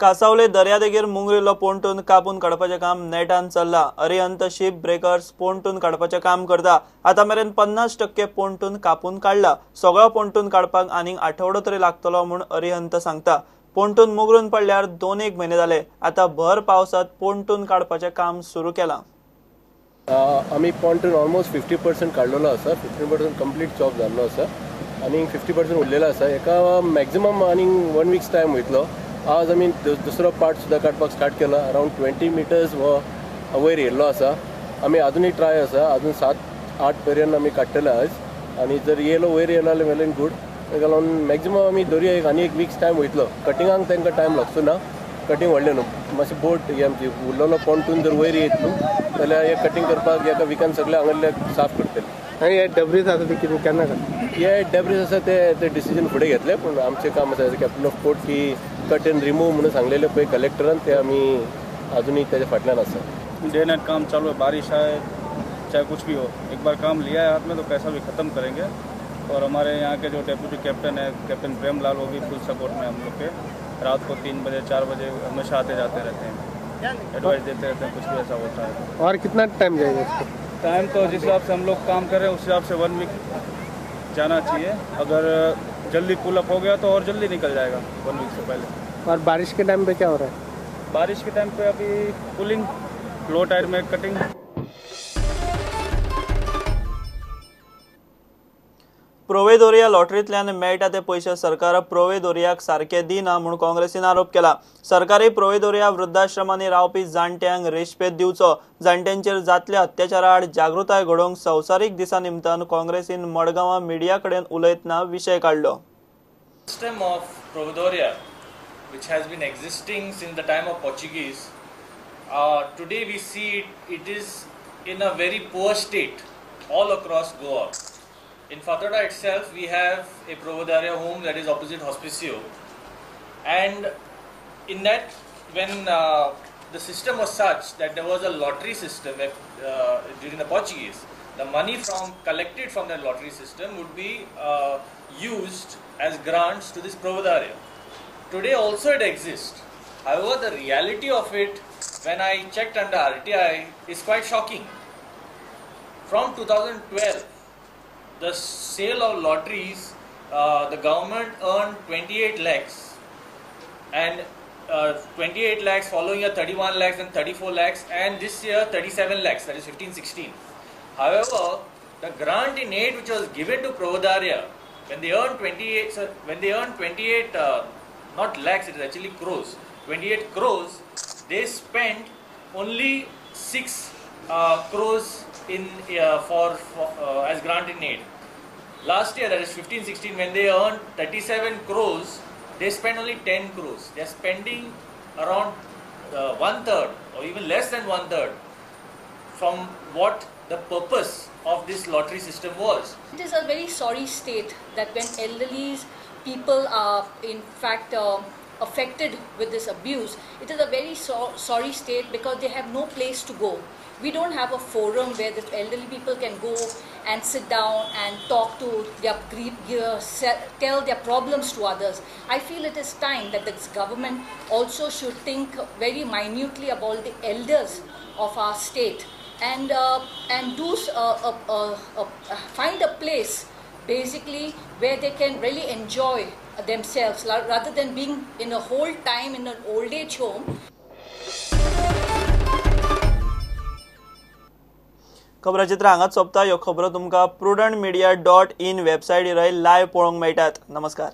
कासावले दर्यादेगेर मुंगरिल्लो पोंटून कापून काडपाचें काम नेटान चल्लां। अरिहंत शिप ब्रेकर्स पोंटून काडपाचें काम करता। आतां मेरेन 50% पोंटून कापून काडला। सगळो पोंटून काडपाक आनीक आठवडो तरी लागतलो म्हूण अरिहंत सांगता। पोंटून मुगरून पडल्यार 2-1 म्हयने जाले। आतां भर पावसात पोंटून काडपाचें काम सुरू केलां। आम्ही पोंटून ऑलमोस्ट 50% काडलेलो आसा, 50% कंप्लीट जॉब जाल्लो आसा आनी 50% उरलेलो आसा। एका मॅक्झिमम आनीक 1 वीक्स टायम वयतलो। आज आमी दुसरो पार्ट सुद्दां काडपाक स्टार्ट केला। अरावंड 20 मिटर्स हो वयर येयल्लो आसा। आमी अजूनय ट्राय आसा, अजून 7-8 पर्यंत आमी काडटले आज। आनी जर येयलो वयर येयलो जाल्यार वेल एंड गूड। ताका लागून मॅक्झिमम आमी धरुया एक वीक्स टायम वयतलो। कटिंगाक तांकां टायम लागचो ना, कटिंग व्हडलें न्हू। मातशें बोट ही आमची उरलेलो पोंटून जर वयर येत न्हू जाल्यार हे कटिंग करपाक एका विकान सगळे हांगासले साफ करतले। आनी हे डब्रीज आसा ते कितें केन्ना करता? हे डेब्रीज आसा ते डिसिजन फुडें घेतले, पूण आमचें काम आसा एज कॅप्टन ऑफ कोर्ट की कट एंड रिमूव म्हणून सांगलेले पळय कलेक्टरान, ते आमी अजूनय तेच्या फाटल्यान आसा। डे नाइट काम चालू है, बारिश आए चाहे कुछ भी हो, एक बार काम लिया है हाथ में तो कैसा भी ख़त्म करेंगे। और हमारे यहाँ के जो डेप्यूटी कैप्टन है कैप्टन प्रेमलाल, वो भी फुल सपोर्ट में हम लोग के। रात को 3 बजे 4 बजे हमेशा आते जाते रहते हैं, एडवाइस देते रहते हैं, कुछ भी ऐसा होता है। और कितना टाइम जाएगा इसको? टाइम तो जिस हिसाब से हम लोग काम कर रहे हैं उस हिसाब से 1 वीक जाना चाहिए। अगर जल्दी पुल अप हो गया तो और जल्दी निकल जाएगा 1 वीक से पहले। और बारिश के टाइम पे क्या हो रहा है? बारिश के टाइम पे अभी पुलिंग, लो टाइड में कटिंग। प्रोवेदोरिया लॉटरींतल्यान मेळटा ते पयशे सरकार प्रोवेदोरियाक सारखे दिना म्हूण काँग्रेसीन आरोप केला। सरकारी प्रोवेदोरिया वृद्धाश्रमांनी रावपी जाणट्यांक रेशपेत दिवचो, जाणट्यांचेर जातल्या अत्याचारा आड जागृताय घडोवंक संवसारीक दिसा निमतान काँग्रेसीन मडगांवां मिडिया कडेन उलयतना विशय काडलो। System of providoria, which has been existing since the time of Portuguese, today we see it is in a very poor state all across Goa. In Fatorda itself, we have a providoria home that is opposite Hospicio, and in that, when the system was such that there was a lottery system during the Portuguese, the money collected from that lottery system would be used as grants to this providoria. Today also it exists. However, the reality of it, when I checked under RTI, is quite shocking. From 2012, the sale of lotteries, the government earned 28 lakhs, and 28 lakhs following year 31 lakhs and 34 lakhs, and this year 37 lakhs, that is 15-16. However, the grant in aid which was given to providoria, when they earned 28 not lakhs, it is actually crores, 28 crores, they spent only 6 crores in as grant in aid. Last year, that is 15-16, when they earned 37 crores, they spent only 10 crores. They are spending around 1/3 or even less than 1/3 from what the purpose of this lottery system was. It is a very sorry state that when elderly people are in fact affected with this abuse, it is a very sorry state because they have no place to go. We don't have a forum where the elderly people can go and sit down and talk to their tell their problems to others. I feel it is time that this government also should think very minutely about the elders of our state and do find a place basically where they can really enjoy themselves rather than being in a whole time in an old age home. खबराचित्र हांगाच सोंपता। ह्यो खबरो तुमकां prudentmedia.in वेबसायटीर live पळोवंक मेळटात। नमस्कार।